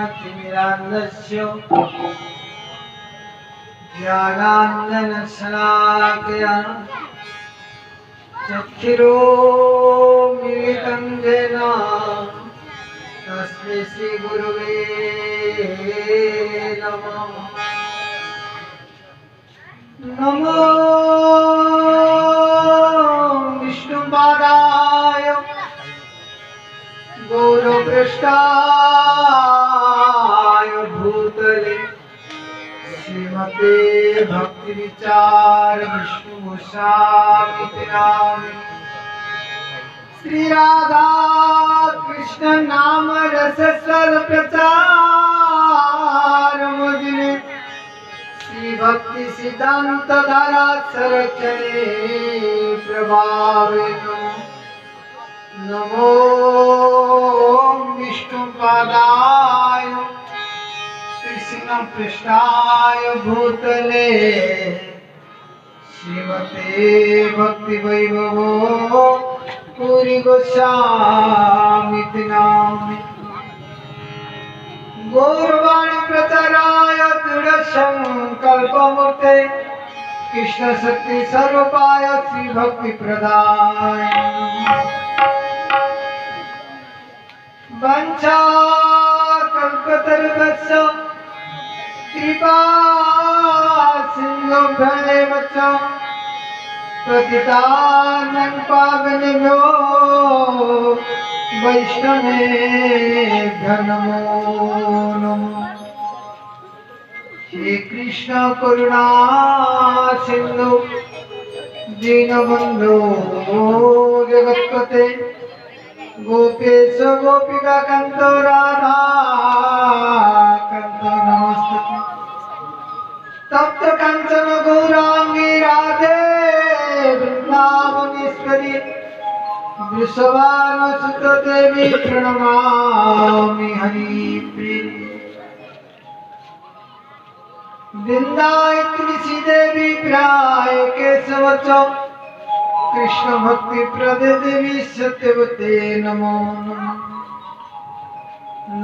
ज्ञानतिमिरान्धस्य ज्ञानाञ्जनशलाकया चक्षुरुन्मीलितं येन तस्मै श्रीगुरुवे नमः। नमो विष्णुपादाय गौरपृष्ठाय भूतले श्रीमते भक्तिविचार विष्णुगोस्वामी नामे श्री राधा कृष्ण नाम रस सर प्रचार मुझे श्री भक्ति सिद्धांत धारा सरचने प्रभावे नमो विष्णुपादाय कृष्ण पृष्ठाय भूतले श्रीमते भक्ति वैभवो पूरी गोस्वामी नामे गौरवाणी प्रचाराय दृढ़ संकल्पमूर्ते कृष्ण शक्ति स्वरूपाय श्री भक्ति प्रदाय वंशा कल्पतरुभ्यश्च कृपा सिन्धुभ्येव च पतितानां पावनेभ्यो वैष्णवेभ्यो नमो नमः। श्री कृष्ण करुणा सिंधु दीनबंधु जगत्पते गोपेश गोपिका कांत राधा कांत नमस्ते तप्त कांचन गौरांगी राधे वृंदावनेश्वरी वृषभानुसुत देवी प्रणमामि हरिप्रिय वृंदाय तुलसी देवी प्राय केशव च कृष्ण भक्ति प्रदे देवी सत्यवते नमो नमः।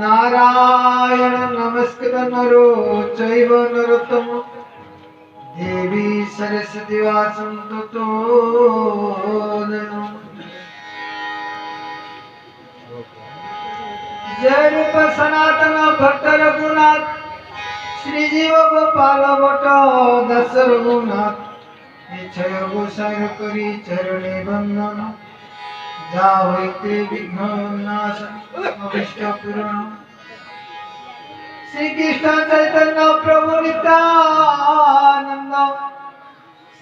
नारायण नमस्कृत नरो चैव नरोत्तमः देवी सरस्वती वासं ततो जय रूप सनातन भक्त रघुनाथ श्री जीव गोपाल भट्ट दस रघुनाथ निश्चय गोसाई करी चरणे बंदन जा होते विघ्न नाश अभिष्ट पूर्ण श्री कृष्ण चैतन्य प्रभु नित्यानंद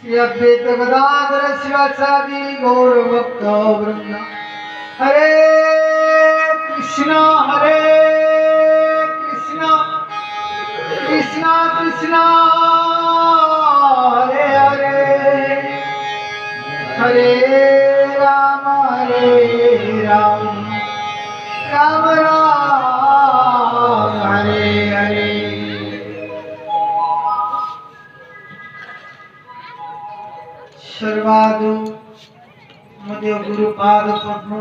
श्री अद्वैत गदाधर शिवासादि गौर भक्त वृंद हरे कृष्ण कृष्ण कृष्ण हरे हरे हरे राम राम राम हरे हरे। सर्वादु मध्य गुरुपाद पद्म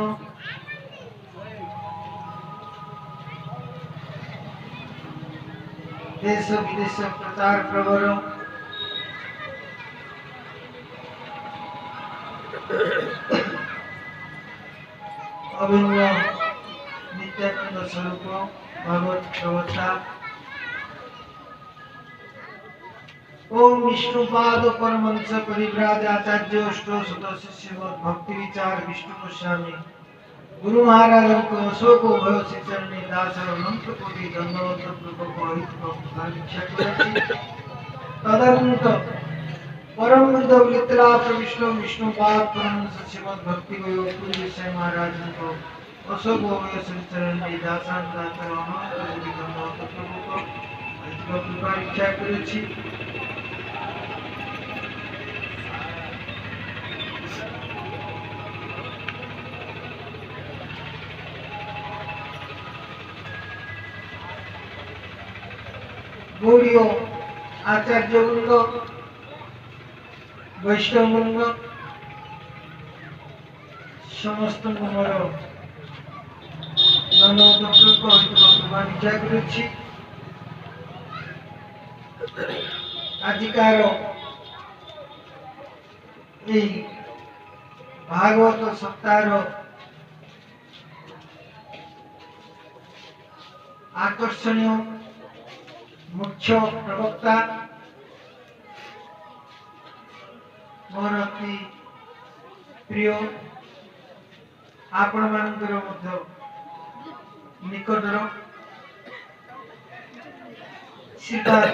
देश विदेश प्रचार प्रवर अभिन्न नित्यानंद स्वरूप भगवत प्रवक्ता ओम विष्णुपाद परमहंस परिव्राज आचार्य अष्टोशत श्रीमद् भक्ति विचार विष्णु गोस्वामी गुरु महाराज को अशोक भय श्रीचरणी दास अनंत कोटि दंडवत पूर्वक दीक्षा करेছি तदनंत परम बुद्ध वितलाप विष्णु विष्णुपाद परमहंस श्रीमद् भक्ति विषय महाराज को अशोक भय श्रीचरणी दास अनंत कोटि दंडवत पूर्वक दीक्षा करेছি गौड़ीय आचार्य वृंद वैष्णव वृंद समस्त मोर दीक्षा करुछि आजिकार भागवत सप्ताह आकर्षणीय मुख्य प्रवक्ता मोर अति प्रिय आपण मानकर मध्य निकटर श्रीपाद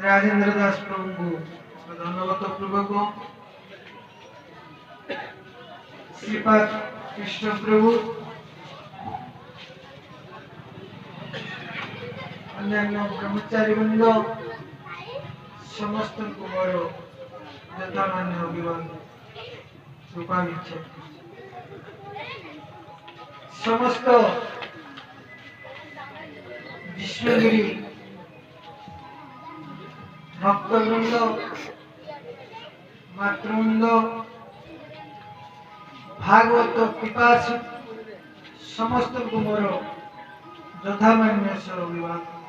राजेंद्र दास प्रभु को धन्यवाद पूर्वक श्रीपाद कृष्ण प्रभु अन्यान्य ब्रह्मचारी वृंद समस्त को मोर यथामान्य अभिवादन कृपाभिक्षा समस्त विष्णुगिरी भक्तवृंद मातृवृंद भागवत पिपासु समस्त को मोर यथामान्य से अभिवादन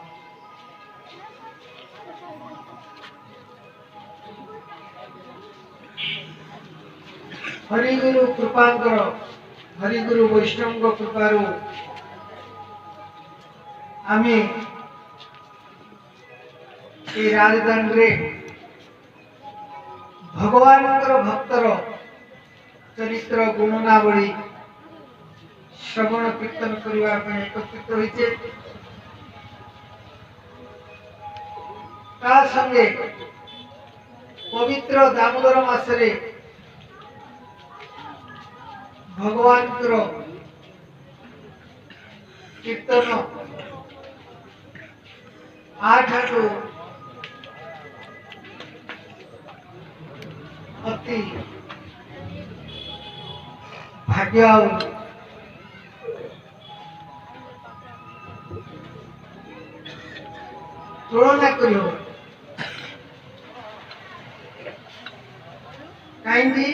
हरिगुरु कृपांकर हरिगुरु वैष्णव कृपारु आमे राजदान रे भगवान भक्तर चरित्र गुणनावली श्रवण कीर्तन करने एकत्रित होइछे ता संगे पवित्र दामोदर मासरे भगवान कीर्तन 8 अति भाग्य तुलना कर कहीं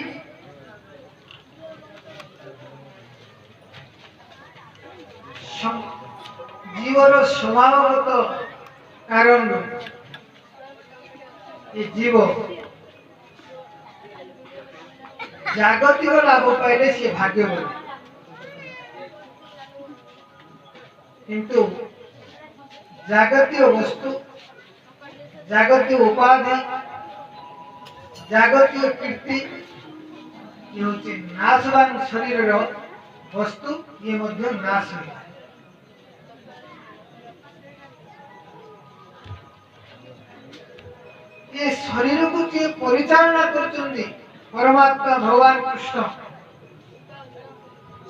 जीवर स्वभावगत कारण ये जीव जागतिक लाभ पाइले सी भाग्य किंतु जागतिक वस्तु जागतिक उपाधि जागतिक कीर्ति ये होचे नाशवान शरीर वस्तु ये मध्य नाश है ये शरीर को जे परिचालना करचंदी परमात्मा भगवान कृष्ण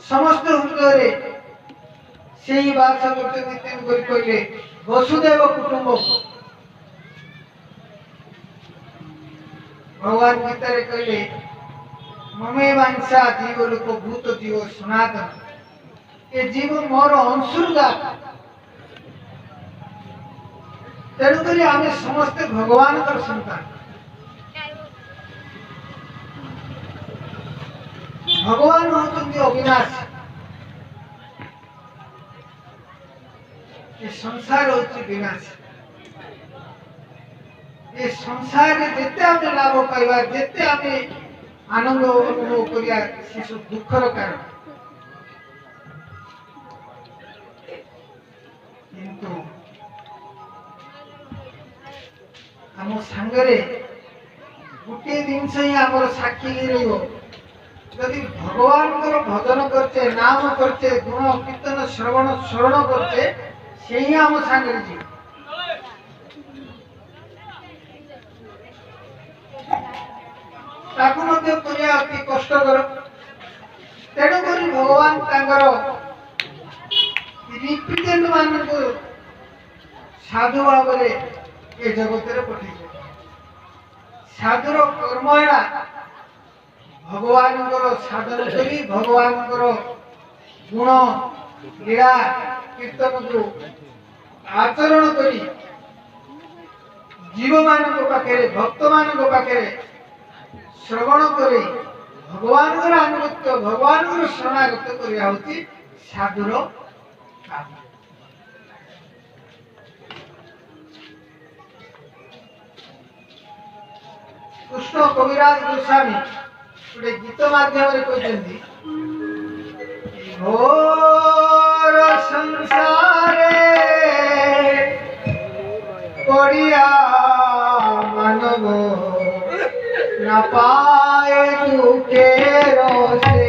समस्त हृदय से ही बात करचंदी तेन करि कहले वसुदेव कुटुंब भगवान गीता रे कहले ममे वांसा जीव लोक भूत जीव सनातन ये जीव मोर अंशुरगात तेणुक आम समस्ते भगवान संतान भगवान होती अविनाश ये संसार होती विनाश ये संसार जिते आम लाभ पाइबा जिते आम आनंद अनुभव करिया से सब दुखर कारण किंतु आम सांगरे गोटे जिनस ही आम साक्षी रही भगवान भजन करचे नाम करचे गुण कीर्तन श्रवण स्मरण करचे से ही आम सांगरे जी ताकू मध्य करिया अति कष्टकर तेणुक भगवान रिप्रेजेंट मान साधु भाव ये जगत पठे साधुर कर्म भगवान साधन करी भगवान गुण लीला कीर्तन को आचरण करी जीव मान पाखे भक्त मान पाखे श्रवण करे भगवान अनुगत्य भगवान शरणागत करिया साधुर काम। कृष्ण कविराज गोस्वामी गोटे गीत माध्यम कहते घोर संसारे पड़िया मानव न पाए दुखे से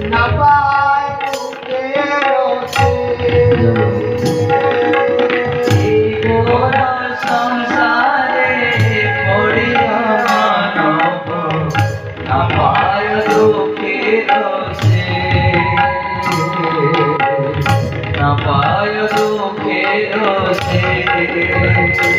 न पाए दुखे से घोर संसारे पड़िया मानव न पाए दुखे से न पाए दुखे से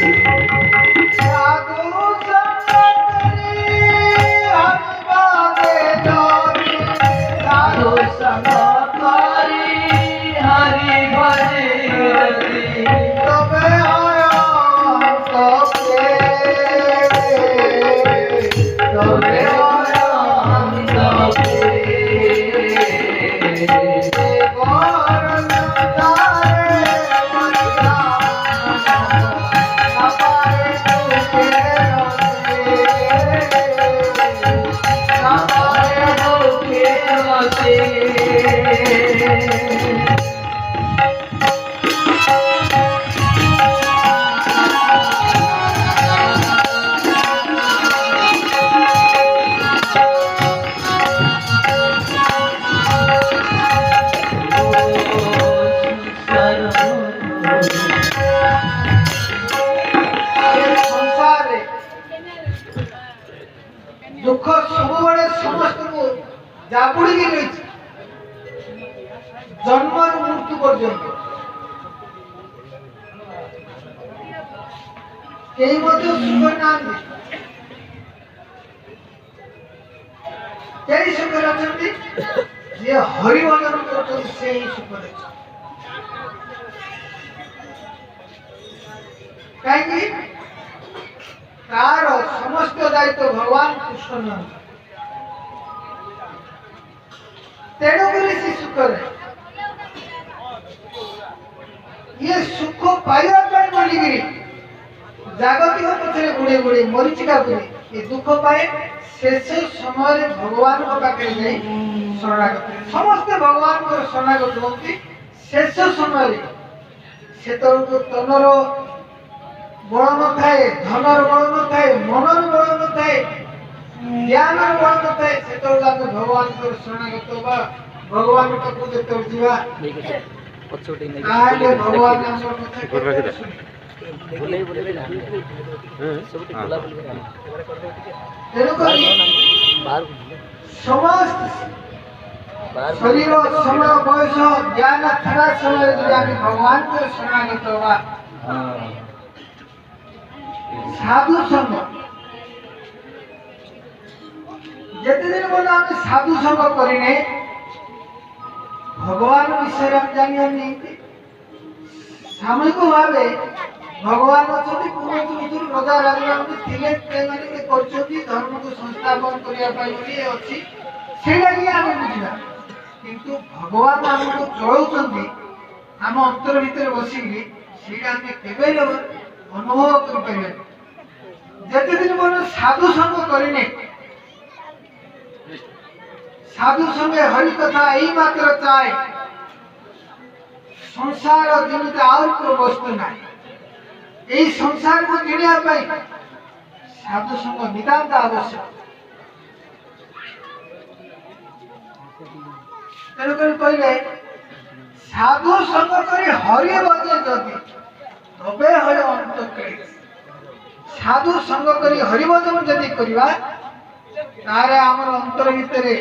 दुख सब समस्त को जापुड़ी रही जन्म मृत्यु पर्यंत कई सुख ना कई सुख जे हरिभजन कर सुख कहीं तार समस्त दायित्व भगवान कृष्ण तेणुक से सुख ये सुख पाइबा बोलिकी जागतिक पक्षे गुड़े गुड़े मरीचिका गुड़े ये दुख पाए शेष समय भगवान पाखे जाई शरणागत समस्ते भगवान शरणागत होती शेष समय से तनर बल न थाए धनर बल न थाए मनर बल न थाए ज्ञानर बल न थाए से भगवान शरणागत बा भगवान पाखु जो जा भगवान समस्त शरीर समय बयस ज्ञान थारा समय भगवान को शरणागत बा साधु संग जिते दिन बोला आम साधु संग करें भगवान विषय हम जानी सामूहिक भाव भगवान अच्छा पूर्वज रजा राजा धर्म को संस्थापन करने अच्छी बुझा किंतु भगवान आमको चलाउछन्ति आम अंतर भितर बसिकी अनुभव कर जिते दिन बोल साधु संग करने साधु संगे हरि कथा यही मात्र चाहे संसार जीवित आउर को वस्तु ना এই সংসারକୁ କିଣିବା ପାଇଁ ସାଧୁ ସଙ୍ଗ ନିତାନ୍ତ ଆବଶ୍ୟକ। ତେଣୁକରି କହିଲେ ସାଧୁ ସଙ୍ଗ କରି ହରିବ ଯେ ଯଦି ତବେ ହରି ଅନ୍ତ କ୍ଲେଶ। ସାଧୁ ସଙ୍ଗ କରି ହରିଭଜନ ଯଦି କରିବା ତାହେଲେ ଆମର ଅନ୍ତର ଭିତରେ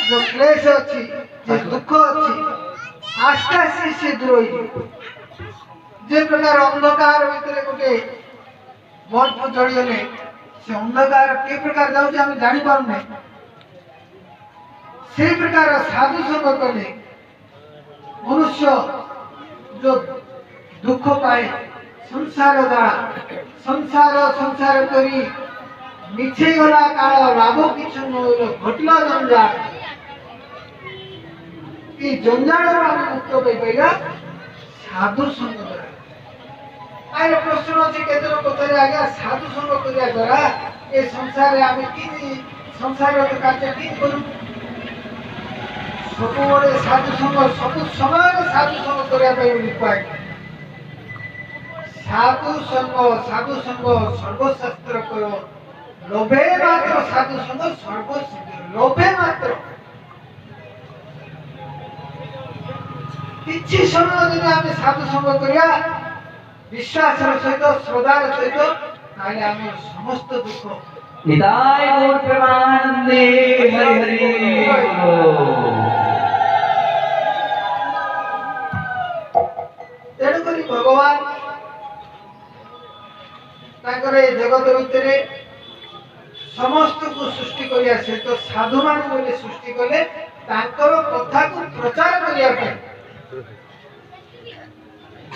ଯୋଉ କ୍ଲେଶ ଅଛି, ଯେ ଦୁଃଖ ଅଛି, ଆସ୍ତେ ଆସ୍ତେ ସେ ଦୂର ହେଇଯିବ। যে প্রকার অন্ধকার ভিতরে গোটে বল্ব জড়িগলে সে অন্ধকার কে প্রকার যাচ্ছে আমি জাঁপার না, সেই প্রকার সাধু সঙ্গ কলে মনুষ্য যে দুঃখ পায় সংসার দ্বারা সংসার করি মিছে গলা কাল লাভ কিছু নহল ঘটল জঞ্জাল। এই জঞ্জাল আমি মুক্ত পাইপাইলা সাধু সঙ্গ দ্বারা। আর প্রশ্ন আছে কেতে পচারে আজ্ঞা সাধু সঙ্গ করিয়া দ্বারা এই সংসারে আমি কি সংসারের কার্য কি করু? ସବୁବେଳେ ସାଧୁ ସଙ୍ଗ ସବୁ ସମୟରେ ସାଧୁ ସଙ୍ଗ କରିବା ପାଇଁ ଉପାୟ। ସାଧୁ ସଙ୍ଗ ସର୍ବଶାସ୍ତ୍ର କର, ଲୋଭେ ମାତ୍ର ସାଧୁ ସଙ୍ଗ ସର୍ବସିଦ୍ଧ। ଲୋଭେ ମାତ୍ର କିଛି ସମୟ ଯଦି ଆମେ ସାଧୁ ସଙ୍ଗ କରିବା ବିଶ୍ୱାସର ସହିତ ଶ୍ରଦ୍ଧାର ସହିତ ତାହେଲେ ଆମର ସମସ୍ତ ଦୁଃଖ निताय गौर प्रेमानंदे हरि हरि बोल। ତେଣୁକରି ଭଗବାନ ତାଙ୍କର ଏ ଜଗତ ଭିତରେ ସମସ୍ତଙ୍କୁ ସୃଷ୍ଟି କରିବା ସହିତ ସାଧୁମାନଙ୍କୁ ବୋଲି ସୃଷ୍ଟି କଲେ ତାଙ୍କର କଥାକୁ ପ୍ରଚାର କରିବା ପାଇଁ,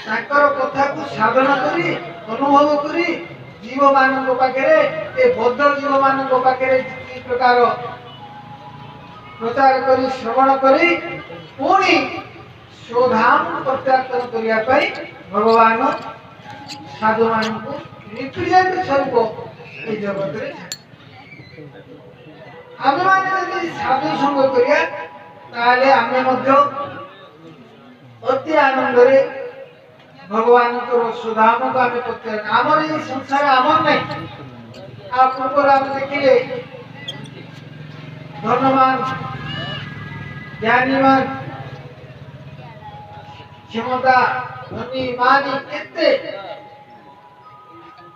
ତାଙ୍କର କଥାକୁ ସାଧନା କରି ଅନୁଭବ କରି ଜୀବମାନଙ୍କ ପାଖରେ ଏ ବଦ୍ଧ ଜୀବମାନଙ୍କ ପାଖରେ କି ପ୍ରକାର ପ୍ରଚାର କରି ଶ୍ରବଣ କରି ପୁଣି ସ୍ୱଧାମ ପ୍ରତ୍ୟାବର୍ତ୍ତନ କରିବା ପାଇଁ ଭଗବାନ ସାଧୁମାନଙ୍କୁ ରିପ୍ରେଜେଣ୍ଟ ସ୍ୱରୂପ এই ଜଗତରେ ଆମେମାନେ ଯଦି ସାଧୁ ସଙ୍ଗ କରିବା ତାହେଲେ ଆମେ ମଧ୍ୟ ଅତି ଆନନ୍ଦରେ ଭଗବାନଙ୍କର ସୁଧାମକୁ ଆମେ ପ୍ରତ୍ୟାହାର। ଆମର ଏଇ ସଂସାର ଆମର ନାହିଁ। ଆଉ ପୂର୍ବରୁ ଆମେ ଦେଖିଲେ ଧନବାନ ଜ୍ଞାନୀମାନ କ୍ଷମତା ଧନୀ ମାନି କେତେ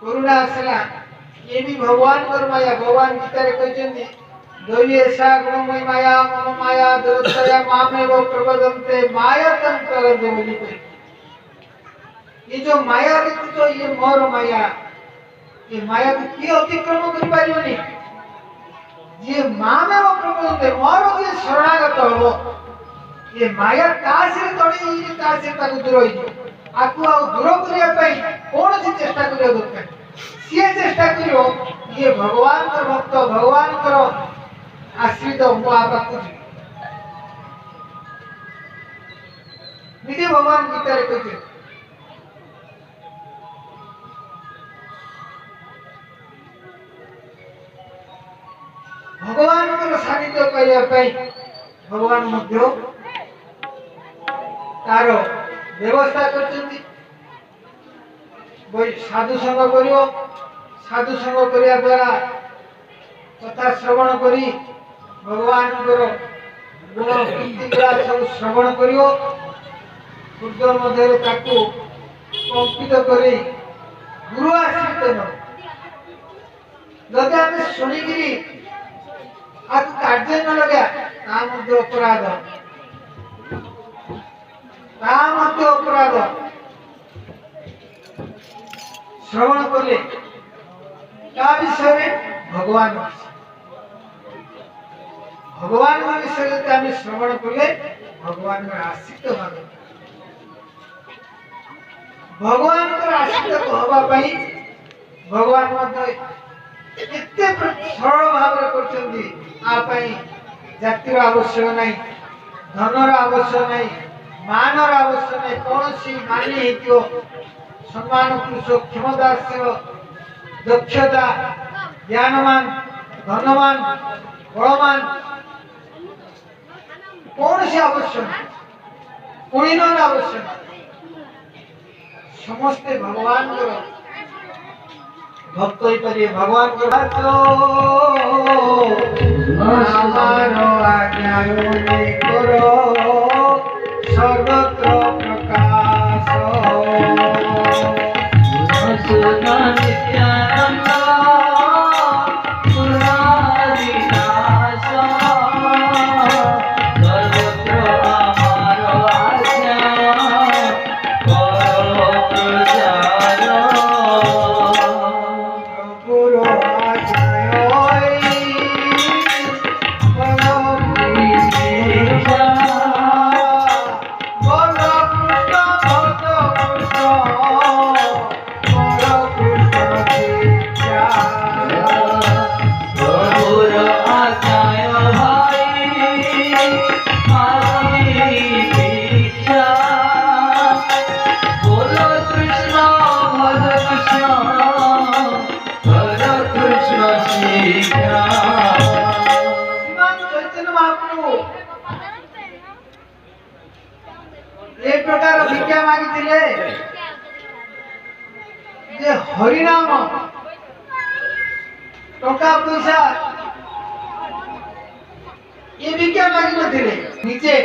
କରୁଣା ଆସିଲା, ଇଏ ବି ଭଗବାନଙ୍କର ମାୟା। ଭଗବାନ ଗୀତାରେ କହିଛନ୍ତି ଦୈଏଷା ଗୁଣମୟୀ ମାୟା ମମ ମାୟା ଦୁରତୟା ମାମେବ ପ୍ରବଦନ୍ତେ ମାୟାତନ୍ତରନ୍ତି ବୋଲି କହି। ये जो माया देखो ये मोर माया, ये माया को किए अतिक्रम कर पारिबनी। ये मां में वो प्रबल दे मोर ये शरणागत हो, ये माया कासे तोड़ी ये कासे ताकु दूर होई आकु आ दूर करिया पई कोन से चेष्टा करियो दरकार। से चेष्टा करियो ये भगवान कर भक्त भगवान कर आश्रित मो आपा कुछ निजे भगवान गीता रे कहते ଭଗବାନଙ୍କର ସାନ୍ନିଧ୍ୟ ପାଇବା ପାଇଁ ଭଗବାନ ମଧ୍ୟ ତାର ବ୍ୟବସ୍ଥା କରିଛନ୍ତି। ସାଧୁ ସଙ୍ଗ କରିବ, ସାଧୁ ସଙ୍ଗ କରିବା ଦ୍ୱାରା କଥା ଶ୍ରବଣ କରି ଭଗବାନଙ୍କର ଗୁଣ କୀର୍ତ୍ତିଗୁଡ଼ା ସବୁ ଶ୍ରବଣ କରିବ। ହୃଦୟ ମଧ୍ୟରେ ତାକୁ କମ୍ପିତ କରି ଗୁରୁ ଆଶ୍ରିତ ନବ। ଯଦି ଆମେ ଶୁଣିକିରି आकु कार्य न लगा ता मध्य अपराध, ता मध्य अपराध। श्रवण कले का विषय भगवान भगवान विषय जब आम श्रवण कले भगवान आश्रित भाव भगवान आश्रित हवा भगवान एते सरल भाव जातिर आवश्यक नहीं, धनर आवश्यक नहीं, मानर आवश्यक नहीं। कौन सी मानी हो सम्मान पुरुष क्षमताशील दक्षता ज्ञानवान धनवान बलवान कौन सी आवश्यक पुणीन आवश्यक समस्ते भगवान भक्त होइपारे भगवान को आमारो आज्ञारे करो सर्वत्र प्रकाश सुना नित्यानंद पुरारिनाश सर्वत्र आमारो आज्ञा करो प्रचार गुरु आज्ञाय एक प्रकार भिक्षा मागिथिले जे हरिनाम टका पैसा ये भिक्षा मागी नथिले नीचे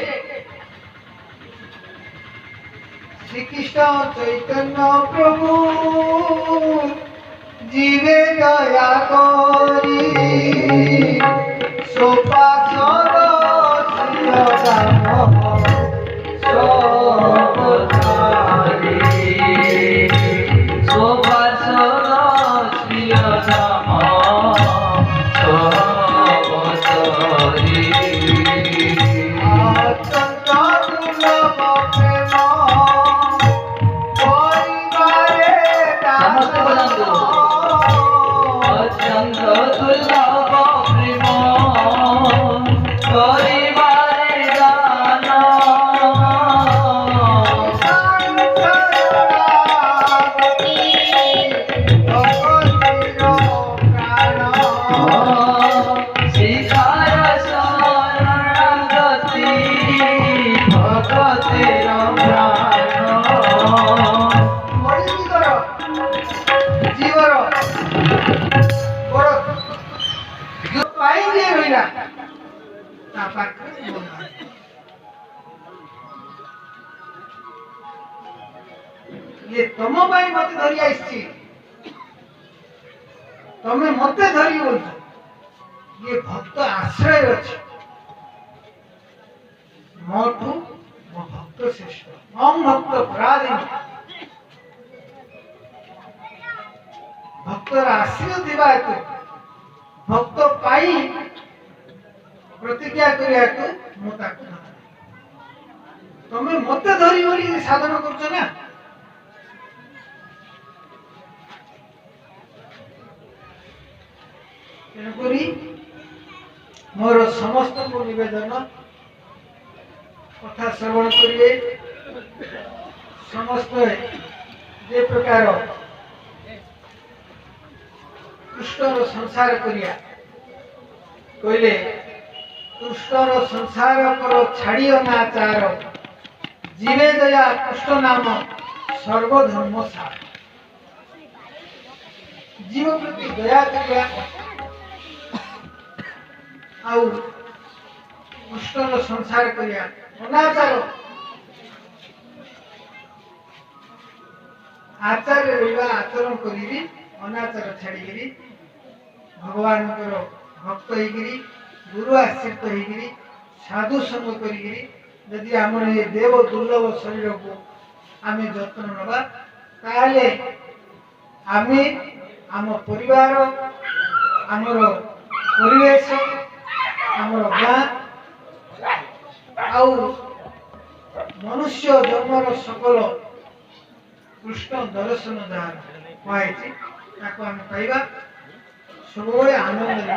श्री कृष्ण चैतन्य प्रभु जीवे दया करी सोपा सरो श्रीराम ये तुम भाई मत धरी आइछि तमे मते धरी बोल ये भक्त आश्रय अछि मोठू मो भक्त श्रेष्ठ ओम भक्त पराधीन भक्तर आश्रय दिबा हेतु भक्त पाई प्रतिज्ञा करिया हेतु मोता तमे मते धरी बोली साधन करछ ना तेणुकरी मोर समस्त को निवेदन कथा श्रवण करिए समस्त जे प्रकार कृष्णर संसार करिया कहले कृष्णर संसार कर छाड़ियो नाचार जीवे दया कृष्ण नाम सर्वधर्म सार जीव प्रति दया करिया आउ कृष्णर संसार करिया अनाचार आचार्य रहिबा आचरण करी अनाचार छाड़ी भगवान भक्त होगी गुरु आश्रित होगी साधु संग करी यदि आम ये देव दुर्लभ शरीर को आम जत्न नवा ताले आमे आम परिवार आमर परिवेश आमर गाँ आउ मनुष्य जन्मर सकल कृष्ण दर्शन जहाँ कहुई आम पाइबा सब आनंद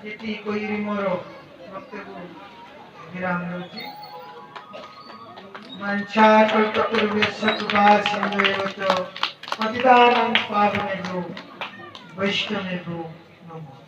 ये कोई मोर प्रत्येक विराम दूसरी मंशा कल्पतरुभ्यश्च कृपा सिन्धुभ्येव च पतितानां पावनेभ्यो वैष्णवेभ्यो नमः।